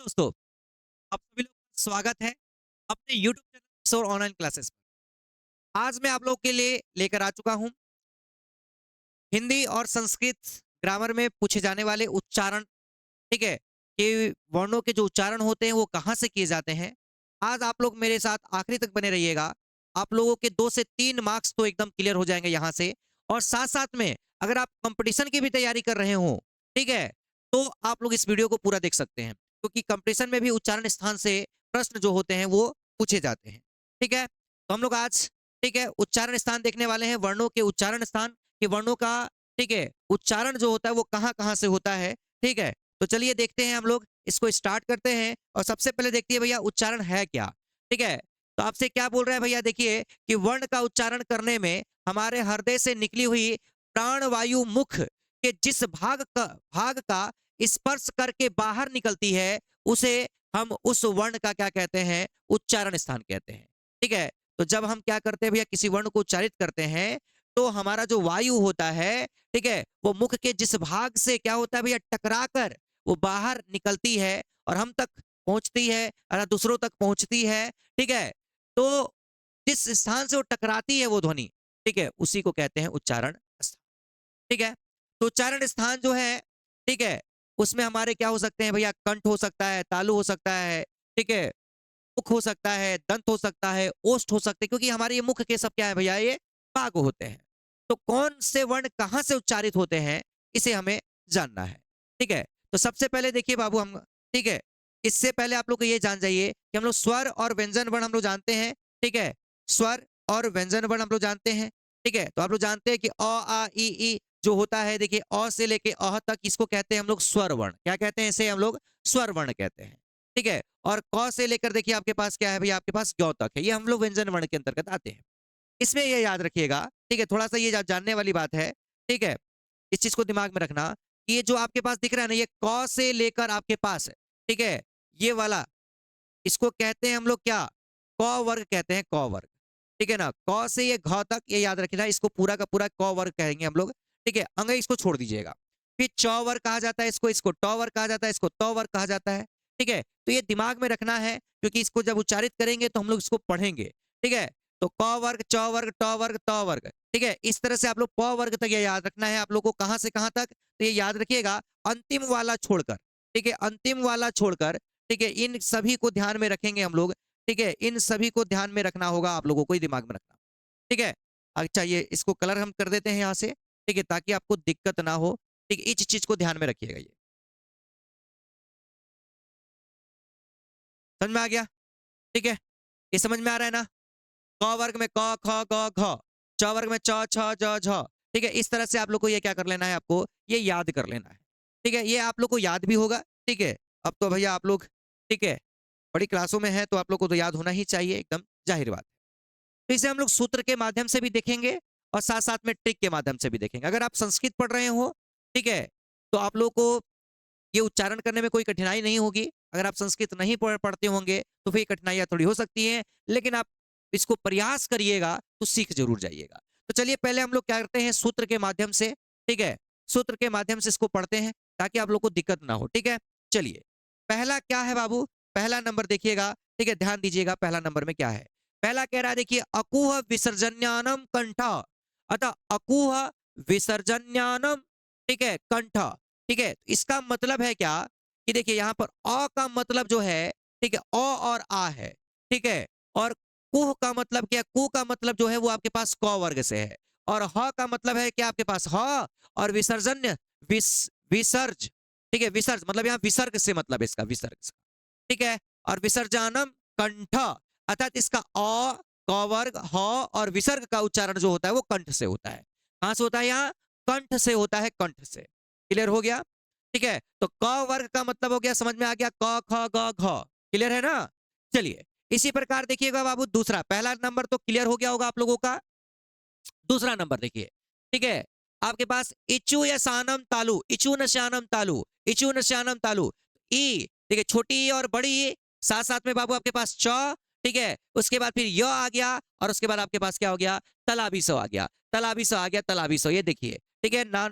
दोस्तों, आप सभी लोग का स्वागत है अपने YouTube चैनल किशोर ऑनलाइन क्लासेस पर। आज मैं आप लोगों के लिए लेकर आ चुका हूं हिंदी और संस्कृत ग्रामर में पूछे जाने वाले उच्चारण। ठीक है, कि वर्णों के जो उच्चारण होते हैं वो कहाँ से किए जाते हैं। आज आप लोग मेरे साथ आखिरी तक बने रहिएगा। आप लोगों के 2 से 3 मार्क्स तो एकदम क्लियर हो जाएंगे यहाँ से। और साथ साथ में अगर आप कंपटीशन की भी तैयारी कर रहे हो, ठीक है, तो आप लोग इस वीडियो को पूरा देख सकते हैं, क्योंकि कंपटीशन में भी उच्चारण स्थान से प्रश्न जो होते हैं वो पूछे जाते हैं। ठीक है, तो हम लोग आज, ठीक है, उच्चारण स्थान देखने वाले हैं, वर्णों के उच्चारण स्थान के वर्णों का, ठीक है, उच्चारण जो होता है वो कहाँ कहाँ से होता है। ठीक है, तो चलिए देखते हैं, हम लोग इसको स्टार्ट करते हैं। और सबसे पहले देखते हैं भैया उच्चारण है क्या। ठीक है, तो आपसे क्या बोल रहा है भैया, देखिए कि वर्ण का उच्चारण करने में हमारे हृदय से निकली हुई प्राणवायु मुख के जिस भाग का स्पर्श करके बाहर निकलती है, उसे हम उस वर्ण का क्या कहते हैं, उच्चारण स्थान कहते हैं। ठीक है, तो जब हम क्या करते हैं भैया, किसी वर्ण को उच्चारित करते हैं, तो हमारा जो वायु होता है, ठीक है, वो मुख के जिस भाग से क्या होता है भैया, टकराकर वो बाहर निकलती है और हम तक पहुंचती है, और दूसरों तक पहुंचती है। ठीक है, तो जिस स्थान से वो टकराती है वो ध्वनि, ठीक है, उसी को कहते हैं उच्चारण स्थान। ठीक है, तो उच्चारण स्थान जो है, ठीक है, उसमें हमारे क्या हो सकते हैं भैया, कंठ हो सकता है, तालु हो सकता है, ठीक है, मुख हो सकता है, दंत हो सकता है, ओष्ठ हो सकते हैं, क्योंकि हमारे ये मुख के सब क्या है भैया, ये भाग होते हैं। तो कौन से वर्ण कहाँ से उच्चारित होते हैं, इसे हमें जानना है। ठीक है, तो सबसे पहले देखिए बाबू हम, ठीक है, इससे पहले आप लोग को ये जान जाइए कि हम लोग स्वर और व्यंजन वर्ण हम लोग जानते हैं। ठीक है, स्वर और व्यंजन वर्ण हम लोग जानते हैं। ठीक है, तो आप लोग जानते हैं कि अ आ इ ई जो होता है, देखिए अ से लेके अह तक, इसको कहते हैं हम लोग स्वर वर्ण। क्या कहते हैं, इसे हम लोग स्वर वर्ण कहते हैं। ठीक है, और क से लेकर देखिए आपके पास क्या है भैया, आपके पास ग्यों तक है, ये हम लोग व्यंजन वर्ण के अंतर्गत आते हैं। इसमें ये याद रखिएगा, ठीक है, थोड़ा सा ये जानने वाली बात है। ठीक है, इस चीज को दिमाग में रखना कि ये जो आपके पास दिख रहा है ना, ये क से लेकर आपके पास है, ठीक है, ये वाला, इसको कहते हैं हम लोग क्या, क वर्ग कहते हैं, क वर्ग। ठीक है ना, क से ये घ तक, ये याद रखना, इसको पूरा का पूरा क वर्ग कहेंगे हम लोग। ठीक है, अंग इसको छोड़ दीजिएगा। फिर च वर्ग कहा जाता है इसको, इसको ट वर्ग कहा जाता है, इसको त वर्ग कहा जाता है। ठीक है, तो ये दिमाग में रखना है, क्योंकि इसको जब उच्चारित करेंगे तो हम लोग इसको पढ़ेंगे। ठीक है, तो क वर्ग, च वर्ग, ट वर्ग, त वर्ग। ठीक है, इस तरह से आप लोग प वर्ग तक ये याद रखना है आप लोग को, कहां से कहां तक, तो ये याद रखिएगा, अंतिम वाला छोड़कर। ठीक है, अंतिम वाला छोड़कर, ठीक है, इन सभी को ध्यान में रखेंगे हम लोग। ठीक है, इन सभी को ध्यान में रखना होगा आप लोगों को, ही दिमाग में रखना। ठीक है, अच्छा ये इसको कलर हम कर देते हैं यहाँ से, ठीक है, ताकि आपको दिक्कत ना हो। ठीक है, इस चीज को ध्यान में रखिएगा। ये समझ में आ गया? ठीक है, ये समझ में आ रहा है ना? क वर्ग में क ख ग घ, च वर्ग में च छ ज झ। ठीक है, इस तरह से आप लोग को ये क्या कर लेना है, आपको ये याद कर लेना है। ठीक है, ये आप लोग को याद भी होगा। ठीक है, अब तो भैया आप लोग, ठीक है, बड़ी क्लासों में है, तो आप लोग को तो याद होना ही चाहिए, एकदम जाहिर बात है। तो इसे हम लोग सूत्र के माध्यम से भी देखेंगे और साथ साथ में ट्रिक के माध्यम से भी देखेंगे। अगर आप संस्कृत पढ़ रहे हो, ठीक है, तो आप लोग को ये उच्चारण करने में कोई कठिनाई नहीं होगी। अगर आप संस्कृत नहीं पढ़ते होंगे तो फिर कठिनाइयां थोड़ी हो सकती हैं, लेकिन आप इसको प्रयास करिएगा तो सीख जरूर जाइएगा। तो चलिए पहले हम लोग क्या करते हैं, सूत्र के माध्यम से, ठीक है, सूत्र के माध्यम से इसको पढ़ते हैं, ताकि आप लोग को दिक्कत ना हो। ठीक है, चलिए पहला क्या है बाबू, पहला नंबर देखिएगा। ठीक है, ध्यान दीजिएगा, पहला नंबर में क्या है। पहला कह रहा है, देखिए अकुह विसर्जन्यानम कंठ, अतः अकुह विसर्जन्यानम, ठीक है, कंठ। ठीक है, इसका मतलब है क्या, कि देखिए यहां पर अ का मतलब जो है, ठीक है, अ और आ है। ठीक है, और कुह का मतलब क्या, कु का मतलब जो है वो आपके पास क वर्ग से है, और ह का मतलब है क्या आपके पास ह, और विसर्जन्य, विसर्ज, ठीक है, विसर्ज मतलब यहाँ विसर्ग से मतलब इसका, विसर्ग से। ठीक है, और विसर्जनम कंठ, अर्थात इसका अ, क वर्ग, ह और विसर्ग का उच्चारण जो होता है वो कंठ से होता है। कहां से होता है, यहाँ कंठ से होता है, कंठ से। क्लियर हो गया? ठीक है, तो क वर्ग का मतलब हो गया, समझ में आ गया, क ख ग घ। क्लियर है ना? चलिए इसी प्रकार देखिएगा बाबू, दूसरा, पहला नंबर तो क्लियर हो गया होगा आप लोगों का। दूसरा नंबर देखिए, ठीक है, आपके पास इचु या शानम तालु, इचु न श्यानम तालु, इचु न श्यानम तालु, ई, ठीक है, छोटी ई और बड़ी ई, साथ साथ में बाबू आपके पास च, ठीक है, उसके बाद फिर य आ गया, और उसके बाद आपके पास क्या हो गया, तलाबी सो आ गया, तलाबी सो आ गया, तलाबी सो, ये देखिए, ठीक है ना,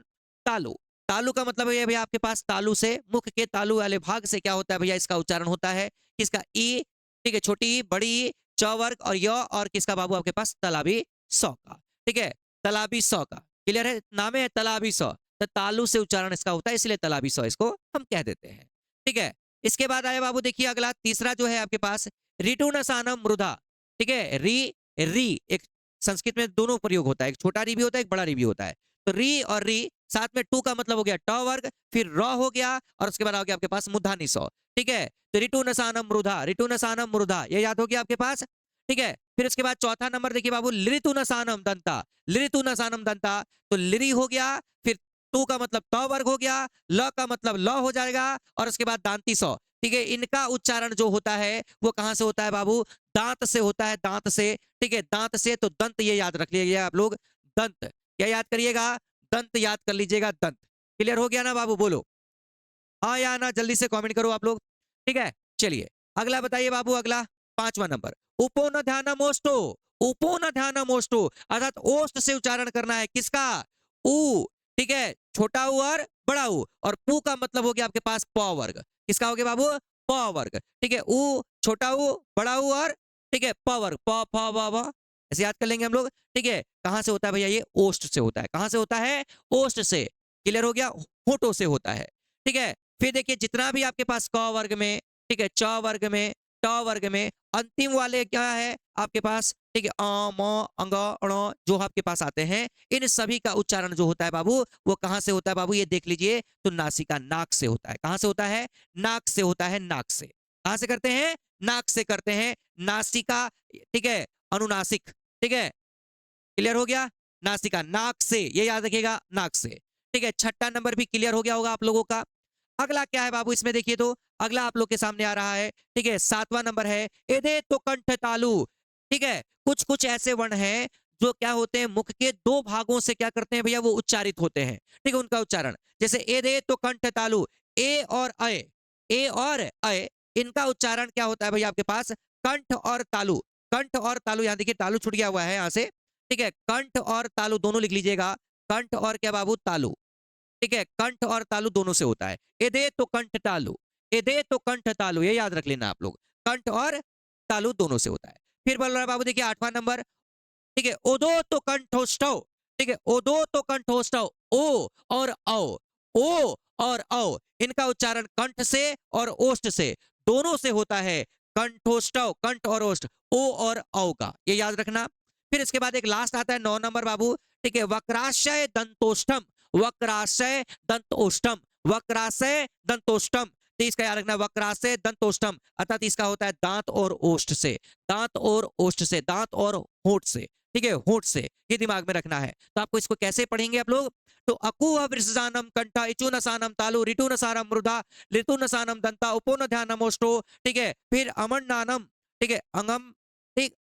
तालु। तालु का मतलब है भैया आपके पास तालु से, मुख के तालु वाले भाग से क्या होता है भैया इसका उच्चारण होता है किसका, ई, ठीक है, छोटी ई, बड़ी ई, च वर्ग और य, और किसका बाबू आपके पास तलाबी सौ का, ठीक है, तलाबी सौ का। क्लियर है, नाम है तलाबी सौ, तो तालु से उच्चारण इसका होता है, इसलिए तलाबी सौ इसको हम कह देते हैं। ठीक है, इसके बाद आया बाबू देखिए अगला तीसरा जो है आपके पास ऋतुनसानम मृदा। ठीक है, री एक संस्कृत में दोनों प्रयोग होता है, एक छोटा री भी होता है, एक बड़ा री भी होता है। तो री और री साथ में टू का मतलब हो गया ट वर्ग, फिर र हो गया, और उसके बाद आ गया आपके पास मूर्धनी सौ। ठीक है, तो ऋतुनसानम मृदा, ऋतुनसानम मृदा ये याद हो गया आपके पास। ठीक है, फिर उसके बाद चौथा नंबर देखिए बाबू लिरितुनसानम दंता, लिरितुनसानम दंता, तो लिरी हो गया, फिर टू का मतलब त वर्ग हो गया, ल का मतलब ल हो जाएगा, और उसके बाद दांती सौ। ठीक है, इनका उच्चारण जो होता है वो कहां से होता है बाबू, दांत से होता है, दांत से। ठीक है, दांत से, तो दंत ये याद रख लीजिएगा आप लोग, दंत क्या याद करिएगा, दंत याद कर लीजिएगा, दंत। क्लियर हो गया ना बाबू, बोलो हाँ या ना, जल्दी से कमेंट करो आप लोग। ठीक है, चलिए अगला बताइए बाबू, अगला पांचवा नंबर उपोन ध्यानम ओष्टो, उपोन ध्यानम ओष्टो, अर्थात ओष्ट से उच्चारण करना है किसका, ऊ। ठीक है, छोटा ऊ और बड़ा ऊ, और पू का मतलब हो गया आपके पास प वर्ग, किसका हो गया बाबू, प वर्ग। ठीक है, ऊ, छोटा ऊ, बड़ा ऊ, और ठीक है प वर्ग, प फ ब भ, ऐसे याद कर लेंगे हम लोग। ठीक है, कहां से होता है भैया, ये ओष्ट से होता है, कहां से होता है, ओष्ट से। क्लियर हो गया, होठों से होता है। ठीक है, फिर देखिए जितना भी आपके पास क वर्ग में, ठीक है, च वर्ग में, ट वर्ग में, अंतिम वाले क्या है आपके पास, ठीक है, अ म अंग अण जो आपके पास आते हैं, इन सभी का उच्चारण जो होता है बाबू वो कहां से होता है बाबू, ये देख लीजिए, तो नासिका नाक से होता है। कहां से होता है, नाक से होता है, नाक से। कहां से करते हैं, नाक से करते हैं, नासिका। ठीक है, अनुनासिक। ठीक है, क्लियर हो गया, नासिका नाक से, ये याद रखिएगा, नाक से। ठीक है, छठा नंबर भी क्लियर हो गया होगा आप लोगों का। अगला क्या है बाबू, इसमें देखिए तो अगला आप लोग के सामने आ रहा है। ठीक है, सातवां नंबर है एदे तो कंठ तालु। ठीक है, कुछ कुछ ऐसे वर्ण हैं जो क्या होते हैं, मुख के दो भागों से क्या करते हैं भैया, वो उच्चारित होते हैं। ठीक है, उनका उच्चारण जैसे एदे तो कंठ तालु, ए और अय, ए और अय, इनका उच्चारण क्या होता है भैया आपके पास, कंठ और तालु। कंठ और तालु, यहां देखिए तालु छूट गया हुआ है यहां से। ठीक है, कंठ और तालु दोनों लिख लीजिएगा, कंठ और क्या बाबू, तालु। ठीक है, कंठ और तालु दोनों से होता है, एदे तो कंठ तालु, एदे तो कंठ तालु, ये याद रख लेना आप लोग, कंठ और तालु दोनों से होता है। फिर बोल रहा है बाबू देखिए आठवां नंबर, ठीक है, ओदो तो कंठोष्ठव। ठीक है, ओदो तो कंठोष्ठव, ओ और औ, ओ और औ, इनका उच्चारण कंठ से और ओष्ठ से दोनों से होता है, कंठोष्ठव, कंठ और ओष्ठ, ओ और औ का, ये याद रखना। फिर इसके बाद एक लास्ट आता है 9 नंबर बाबू। ठीक है, वक्राशय दंतोष्ठम, वक्राशय दंतोष्ठम, वक्राशय दंतोष्ठम, तो इसका याद रखना, वक्राशय दंतोष्ठम, अर्थात इसका होता है दांत और ओष्ठ से, दांत और ओष्ठ से, दांत और होठ से। ठीक है, होठ से, ये दिमाग में रखना है। तो आपको इसको कैसे पढ़ेंगे आप लोग, तो अकुह वृषजानम कंठा इचुनसानम तालु ऋतुनसानम मृदा ऋतुनसानम दंता उपोन ध्यानम ओष्ठो। ठीक है, फिर अमन्नानम, ठीक है, अंगम, ठीक,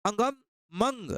अंगम मंग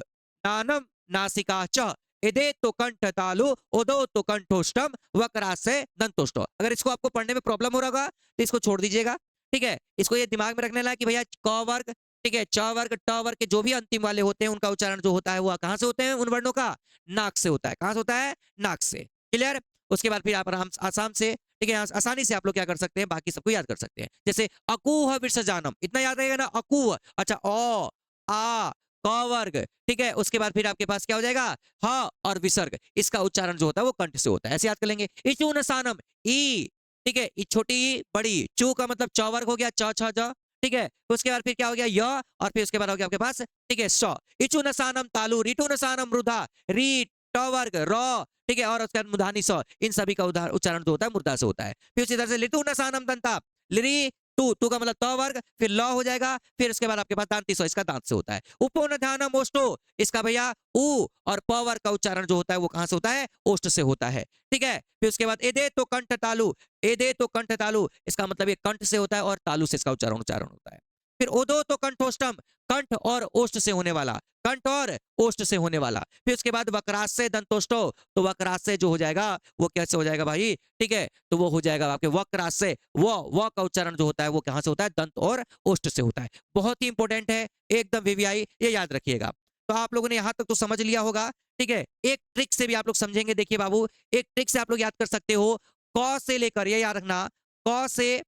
नानम नासिका च, इदे तो कंठ तालु उदो तो कंठोष्टम वक्रासे दंतोष्टो। अगर इसको आपको पढ़ने में प्रॉब्लम हो रहा होगा तो इसको छोड़ दीजिएगा। ठीक है, इसको ये दिमाग में रखने लगा कि भैया क वर्ग, ठीक है, च वर्ग, ट वर्ग के जो भी अंतिम वाले होते हैं उनका उच्चारण जो होता है वो कहां से होते हैं, उन वर्णों का, नाक से होता है। कहां से होता है, नाक से। क्लियर, उसके बाद फिर आप आसाम से, ठीक है, आसानी से आप लोग क्या कर सकते हैं, बाकी सबको याद कर सकते हैं। जैसे अकूह विसर्जनम, इतना याद रहेगा ना, अकूह, अच्छा, ओ आ क वर्ग। ठीक है, उसके बाद फिर आपके पास क्या हो जाएगा, ह और विसर्ग, इसका उच्चारण जो होता है वो कंठ से होता है, ऐसे याद कर लेंगे। इचुनसानम, ई, ठीक है, छोटी ई, बड़ी, चू का मतलब च वर्ग हो गया, च छ ज। ठीक है, उसके बाद फिर क्या हो गया, य, और फिर उसके बाद हो गया आपके पास, ठीक है, स। इचुनसानम तालु ऋतुनसानम मृदा, री, ट वर्ग, र, ठीक है, और उसके बाद मुधानी स, इन सभी का उच्चारण जो होता है मुर्दा से होता है। फिर उसी तरह से लिटुनसानम दंता, लिरी, टू, टू का मतलब त वर्ग, फिर ल हो जाएगा, फिर उसके बाद आपके पास दांती सौ, इसका दांत से होता है। उपोन ध्यानम ओष्टो, इसका भैया उ और प वर्ग का उच्चारण जो होता है वो कहां से होता है, ओष्ठ से होता है। ठीक है, फिर उसके बाद एदे तो कंठ तालु, एदे तो कंठ तालु, इसका मतलब ये कंठ से होता है और तालु से इसका उच्चारण उच्चारण होता है। फिर ओदो तो कंठोष्टम, कंठ और ओष्ठ से होने वाला, कंठ और ओष्ठ से होने वाला। फिर उसके बाद वक्राशय दंतोष्टो, तो वक्राशय जो हो जाएगा वो कैसे हो जाएगा भाई, ठीक है, तो वो हो जाएगा आपके वक्राशय, वो का उच्चारण जो होता है वो कहां से होता है, दंत और ओष्ठ से होता है। बहुत ही इंपॉर्टेंट है, एकदम वीवीआई, ये याद रखिएगा। तो आप लोगों ने यहाँ तक तो समझ लिया होगा। ठीक है, एक ट्रिक से भी आप लोग समझेंगे। देखिए बाबू, एक ट्रिक से आप लोग याद कर सकते हो। क से लेकर, ये याद रखना, क से,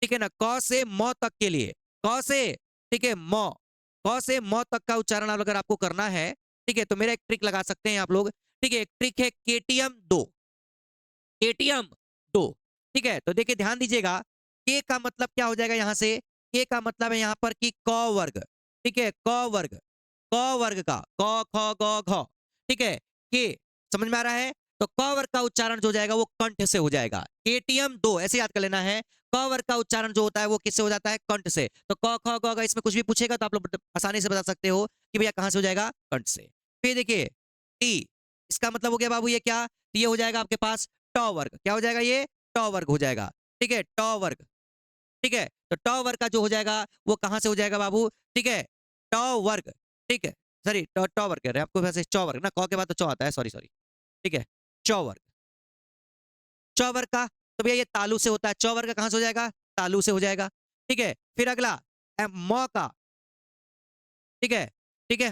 ठीक है ना, क से म तक के लिए, क से, ठीक है, म, क से म तक का उच्चारण अगर आपको करना है, ठीक है, तो मेरा एक ट्रिक लगा सकते हैं आप लोग। ठीक है, एक ट्रिक है केटीएम 2, केटीएम 2। ठीक है, तो देखिए ध्यान दीजिएगा, के का मतलब क्या हो जाएगा यहाँ से, के का मतलब है यहाँ पर कि क वर्ग। ठीक है, क वर्ग, क वर्ग का, क ख ग घ, ठीक है, के, समझ में आ रहा है। तो क वर्ग का उच्चारण जो हो जाएगा वो कंठ से हो जाएगा। केटीएम 2 ऐसे याद कर लेना है। क वर्ग का उच्चारण जो होता है वो किससे हो जाता है, कंठ से। तो क ख ग घ इसमें कुछ भी पूछेगा तो आप लोग आसानी से बता सकते हो कि भैया कहां से हो जाएगा, कंठ से। फिर देखिए टी, इसका मतलब हो गया बाबू ये क्या, ये हो जाएगा आपके पास ट वर्ग। क्या हो जाएगा, ये ट वर्ग हो जाएगा। ठीक है, ट वर्ग। ठीक है, तो ट वर्ग का जो हो जाएगा वो कहां से हो जाएगा बाबू, ठीक है, ट वर्ग। ठीक है, सॉरी, ट ट वर्ग कह रहे हैं आपको, वैसे च वर्ग ना, क के बाद तो च आता है, सॉरी सॉरी। ठीक है, च वर्ग, च वर्ग का, तो भैया ये तालु से होता है। च वर्ग का कहां से हो जाएगा, तालु से हो जाएगा। ठीक है, फिर अगला म का, ठीक है, ठीक है,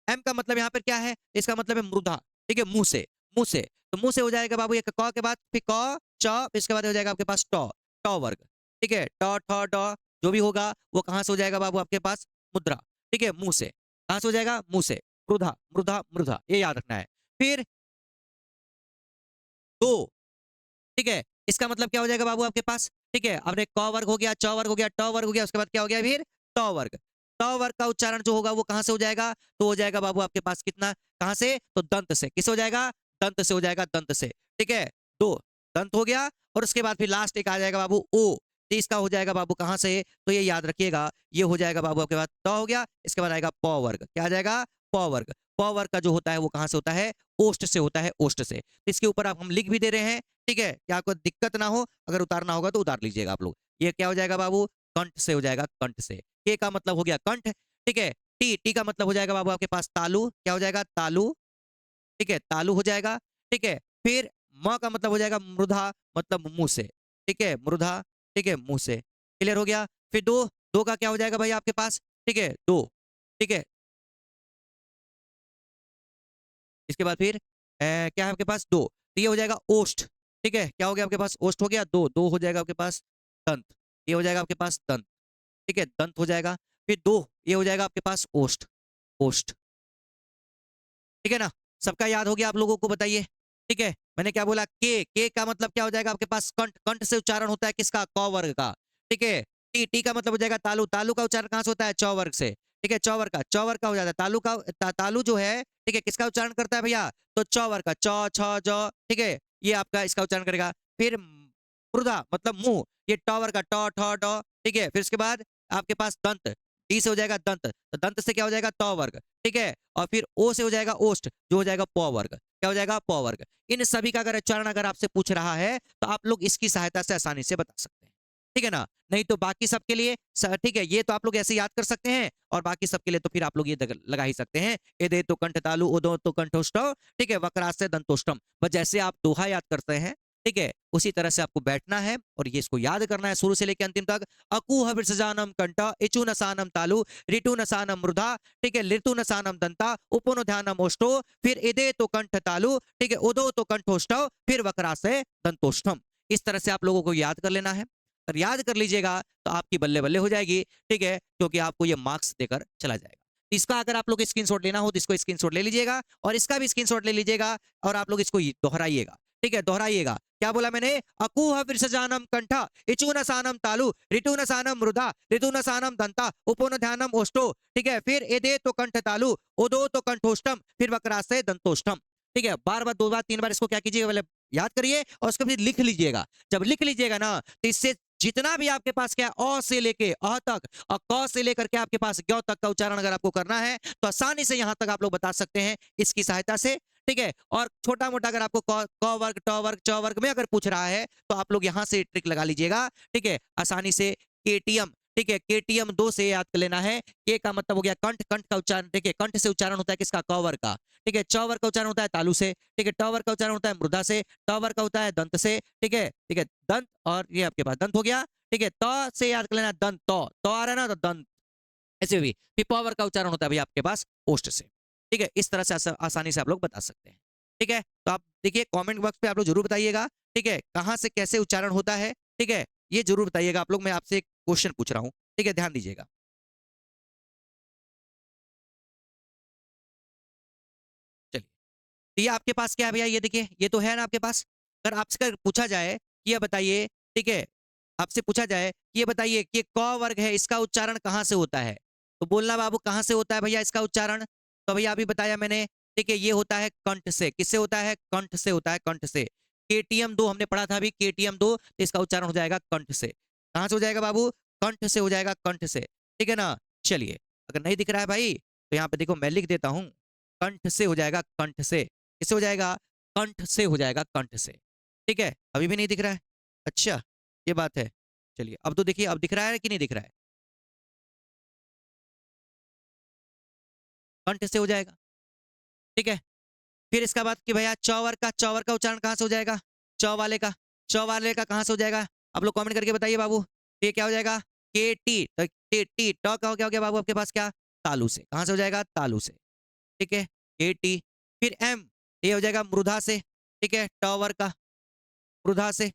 एम का मतलब यहाँ पर क्या है, इसका मतलब है मृदा। ठीक है, मुंह से, मुंह से, तो मुंह से हो जाएगा बाबू ये क के बाद फिर क च, फिर इसके बाद हो जाएगा आपके पास ट, ट वर्ग। ठीक है, ट ठ ड जो भी होगा वो कहां से हो जाएगा बाबू आपके पास, मुद्रा। ठीक है, मुंह से, कहां से हो जाएगा, मुंह से, मृदा मृदा मृदा, ये याद रखना है। फिर दो, ठीक है, इसका मतलब क्या हो जाएगा बाबू आपके पास, ठीक है, अपने क वर्ग हो गया, च वर्ग हो गया, ट वर्ग हो गया, उसके बाद क्या हो गया फिर ट वर्ग। ट वर्ग का उच्चारण जो होगा वो कहां से हो जाएगा, तो हो जाएगा बाबू आपके पास कितना, कहां से, तो दंत से। किस हो जाएगा, दंत से हो जाएगा, दंत से। ठीक है, दो, दंत हो गया, और उसके बाद फिर लास्ट एक आ जाएगा बाबू ओ। तो इसका हो जाएगा बाबू कहां से, तो ये याद रखिएगा, ये हो जाएगा बाबू आपके पास ट हो गया, इसके बाद आएगा प वर्ग। क्या आ जाएगा, प वर्ग। प वर्ग का जो होता है वो कहां से होता है, ओष्ठ से होता है, ओष्ठ से। तो इसके ऊपर आप हम लिख भी दे रहे हैं। ठीक है, कि आपको दिक्कत ना हो, अगर उतारना होगा तो उतार लीजिएगा आप लोग। ये क्या हो जाएगा बाबू, कंठ से हो जाएगा, कंठ से। के का मतलब हो गया कंठ। ठीक है, टी, टी का मतलब हो जाएगा बाबू आपके पास तालु। क्या हो जाएगा, तालु। ठीक है, तालु हो जाएगा। ठीक है, फिर म का मतलब हो जाएगा मृदा, मतलब मुंह से। ठीक है, मृदा। ठीक है, मुंह से, क्लियर हो गया। फिर दो, दो का क्या हो जाएगा भाई आपके पास, ठीक है, दो। ठीक है, इसके बाद फिर क्या है आपके पास, दो, तो ये हो जाएगा ओष्ठ। ठीक है, क्या हो गया आपके पास, ओष्ठ हो गया, दो, दो हो जाएगा आपके पास दंत। ये हो जाएगा आपके पास दंत। ठीक है, दंत हो जाएगा। फिर दो, ये हो जाएगा आपके पास ओष्ठ, ओष्ठ। ठीक है ना, सबका याद हो गया आप लोगों को, बताइए। ठीक है, मैंने क्या बोला, के का मतलब क्या हो जाएगा आपके पास, कंठ, कंठ से उच्चारण होता है किसका, क वर्ग का। ठीक है, टी, टी का मतलब हो जाएगा तालु, तालु का उच्चारण कहां से होता है, च वर्ग से। ठीक है, च वर्ग का, च वर्ग का हो जाता है, तालु का, तालु जो है, ठीक है, किसका उच्चारण करता है भैया, तो च वर्ग का, च छ ज। ठीक है, ये आपका इसका उच्चारण करेगा। फिर मृदा मतलब मुंह, ये ट वर्ग का, ट ठ ड। ठीक है, फिर उसके बाद आपके पास दंत, टी से हो जाएगा दंत, तो दंत से क्या हो जाएगा, त वर्ग। ठीक है, और फिर ओ से हो जाएगा ओष्ठ, जो हो जाएगा प वर्ग। क्या हो जाएगा, प वर्ग। इन सभी का अगर उच्चारण अगर आपसे पूछ रहा है तो आप लोग इसकी सहायता से आसानी से बता सकते हैं। ठीक है ना, नहीं तो बाकी सबके लिए ठीक है, ये तो आप लोग ऐसे याद कर सकते हैं, और बाकी सबके लिए तो फिर आप लोग ये लगा ही सकते हैं, एदे तो कंठ तालु, ओदो तो कंठोष्ठव। ठीक है, वक्रास्य दंतोष्टम, बस जैसे आप दोहा याद करते हैं, ठीक है, उसी तरह से आपको बैठना है और ये इसको याद करना है शुरू से लेकर अंतिम तक। अकुह विसर्जनम कंठ, इचु नसानम तालु, ऋतु नसानम मृदा। ठीक है, ऋतु नसानम दंता, उपोनो ध्यानम ओष्ठो, फिर इदे तो कंठ तालु। ठीक है, उदो तो कंठोष्ठव, फिर वक्रास्य दंतोष्ठम। इस तरह से आप लोगों को याद कर लेना है। अगर याद कर लीजिएगा तो आपकी बल्ले बल्ले हो जाएगी। ठीक है, क्योंकि आपको ये मार्क्स देकर चला जाएगा। इसका अगर आप लोग स्क्रीनशॉट लेना हो तो इसको स्क्रीनशॉट ले लीजिएगा, और इसका भी स्क्रीनशॉट ले लीजिएगा, और आप लोग इसको दोहराइएगा। ठीक है, दोहराइएगा। क्या बोला मैंने, अकुह विसर्जनम कंठ, इचुनसानम तालु, ऋतुनसानम मृदा, ऋतुनसानम दंता, उपोनध्यानम ओष्ठो। ठीक है, फिर एदे तो कंठ तालु, उदो तो कंठोष्टम, फिर वक्रास्य दंतोष्टम। ठीक है, बार बार, दो बार, तीन बार इसको क्या कीजिएगा, पहले याद करिए और उसको फिर लिख लीजिएगा। जब लिख लीजिएगा ना, तो इससे जितना भी आपके पास क्या अ से लेके अ तक और क से लेकर के आपके पास ज्ञ तक का उच्चारण अगर आपको करना है तो आसानी से यहां तक आप लोग बता सकते हैं इसकी सहायता से। ठीक है, और छोटा मोटा अगर आपको क वर्ग, ट वर्ग, च वर्ग में अगर पूछ रहा है तो आप लोग यहां से ट्रिक लगा लीजिएगा। ठीक है, आसानी से केटीएम। ठीक है, केटीएम 2 से याद कर लेना है। के का मतलब हो गया कंठ, कंठ का उच्चारण, देखिए कंठ से उच्चारण होता है किसका, क वर्ग का। ठीक है, च वर्ग का उच्चारण होता है तालु से। ठीक है, ट वर्ग का उच्चारण होता है मृदा से, ट वर्ग का होता है दंत से। ठीक है, ठीक है, दंत, और ये आपके पास दंत हो गया। ठीक है, त से याद कर लेना, दंत, तो आ रहा है ना, तो दंत। ऐसे भी फिर पावर का उच्चारण होता है भैया आपके पास ओष्ठ से। ठीक है, इस तरह से आसानी से आप लोग बता सकते हैं। ठीक है, तो आप देखिए कमेंट बॉक्स पे आप लोग जरूर बताइएगा। ठीक है, कहाँ से कैसे उच्चारण होता है, ठीक है, ये जरूर बताइएगा आप लोग। मैं आपसे एक क्वेश्चन पूछ रहा हूँ, ठीक है, ध्यान दीजिएगा। चलिए, तो ये आपके पास क्या है भैया, ये देखिए, ये तो है ना आपके पास। अगर आपसे पूछा जाए कि ये बताइए, ठीक है, आपसे पूछा जाए कि ये बताइए कि क वर्ग है, इसका उच्चारण कहाँ से होता है, तो बोलना बाबू कहाँ से होता है भैया इसका उच्चारण। तो भैया अभी बताया मैंने, ठीक है, ये होता है कंठ से। किससे होता है? कंठ से होता है, कंठ से। केटीएम 2 हमने पढ़ा था अभी, केटीएम 2, तो इसका उच्चारण हो जाएगा कंठ से। कहाँ से हो जाएगा बाबू? कंठ से हो जाएगा, कंठ से। ठीक है ना? चलिए, अगर नहीं दिख रहा है भाई तो यहाँ पे देखो मैं लिख देता हूँ, कंठ से हो जाएगा, कंठ से। किससे हो जाएगा? कंठ से हो जाएगा, कंठ से। ठीक है, अभी भी नहीं दिख रहा है? अच्छा, ये बात है। चलिए, अब तो देखिए, अब दिख रहा है कि नहीं दिख रहा है? कंठ से हो जाएगा। ठीक है, फिर इसका बाद कि भैया चौवर का उच्चारण कहाँ से हो जाएगा? चौ वाले का, चौ वाले का कहाँ से हो जाएगा? आप लोग कमेंट करके बताइए बाबू। ये क्या हो जाएगा? के टी, तो टी टी टॉ का क्या हो गया बाबू आपके पास? क्या? तालू से। कहाँ से हो जाएगा? तालू से। ठीक है, के टी। फिर एम, ये हो जाएगा मृधा से। ठीक है, टॉवर का, मृधा से।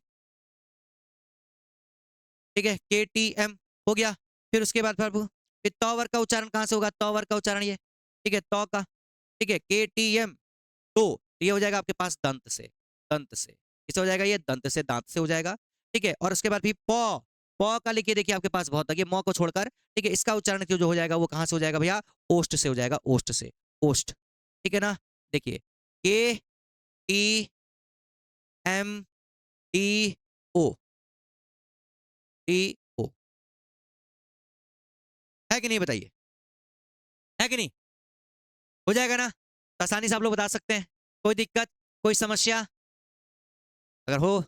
ठीक है, के टी एम हो गया। फिर उसके बाद बाबू, फिर तौवर का उच्चारण कहाँ से होगा? तौवर का उच्चारण ये, ठीक है, तौ का। ठीक है, के टी एम, तो ये हो जाएगा आपके पास दंत से, दंत से। किससे हो जाएगा? ये दंत से, दांत से हो जाएगा। ठीक है, और उसके बाद भी पौ, पौ का लिखिए, देखिए आपके पास बहुत है मौ को छोड़कर। ठीक है, इसका उच्चारण जो हो जाएगा वो कहाँ से हो जाएगा भैया? ओष्ठ से हो जाएगा, ओष्ठ से, ओष्ठ। ठीक है ना? देखिए, K T M T O, T O, है कि नहीं बताइए? है कि नहीं? हो जाएगा ना? तो आसानी से आप लोग बता सकते हैं। कोई दिक्कत, कोई समस्या? अगर हो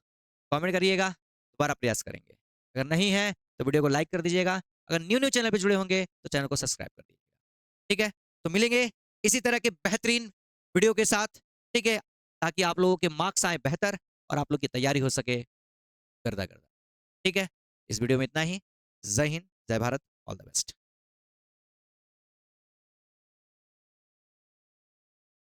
कमेंट करिएगा, दोबारा प्रयास करेंगे। अगर नहीं है तो वीडियो को लाइक कर दीजिएगा। अगर न्यू न्यू चैनल पे जुड़े होंगे तो चैनल को सब्सक्राइब कर दीजिएगा। ठीक है, तो मिलेंगे इसी तरह के बेहतरीन वीडियो के साथ। ठीक है, ताकि आप लोगों के मार्क्स आए बेहतर और आप लोग की तैयारी हो सके गर्दा गर्दा। ठीक है, इस वीडियो में इतना ही। जय हिंद, जय भारत, ऑल द बेस्ट।